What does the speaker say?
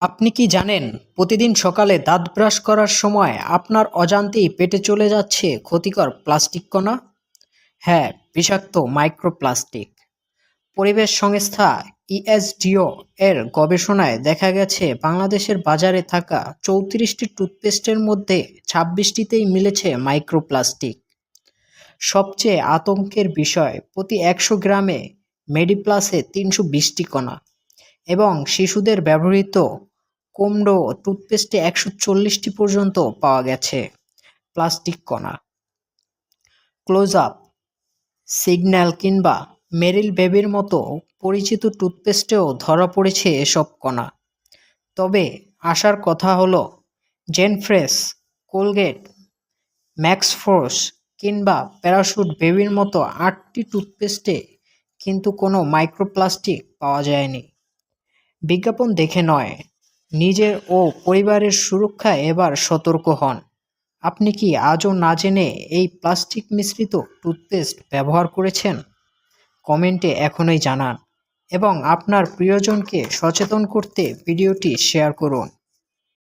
আপনি কি জানেন প্রতিদিন সকালে দাঁত ব্রাশ করার সময় আপনার অজান্তেই পেটে চলে যাচ্ছে ক্ষতিকর প্লাস্টিক কণা? হ্যাঁ, বিষাক্ত মাইক্রোপ্লাস্টিক। পরিবেশ সংস্থা ইএসডিও এর গবেষণায় দেখা গেছে বাংলাদেশের বাজারে থাকা ৩৪টি টুথপেস্টের মধ্যে ২৬টিতেই মিলেছে মাইক্রোপ্লাস্টিক। সবচেয়ে আতঙ্কের বিষয়, প্রতি ১০০ গ্রামে মেডিপ্লাসে ৩২০টি কণা এবং শিশুদের ব্যবহৃত কোমডো টুথপেস্টে ১৪০টি পর্যন্ত পাওয়া গেছে প্লাস্টিক কণা। ক্লোজ আপ, সিগন্যাল কিংবা মেরিল বেবির মতো পরিচিত টুথপেস্টেও ধরা পড়েছে এসব কণা। তবে আশার কথা হলো, জেনফ্রেশ, কোলগেট, ম্যাক্সফোর্স কিংবা প্যারাশুট বেবির মতো ৮টি টুথপেস্টে কিন্তু কোনো মাইক্রোপ্লাস্টিক পাওয়া যায়নি। বিজ্ঞাপন দেখে নয়, নিজের ও পরিবারের সুরক্ষায় এবার সতর্ক হন। আপনি কি আজও না জেনে এই প্লাস্টিক মিশ্রিত টুথপেস্ট ব্যবহার করেছেন? কমেন্টে এখনই জানান এবং আপনার প্রিয়জনকে সচেতন করতে ভিডিওটি শেয়ার করুন।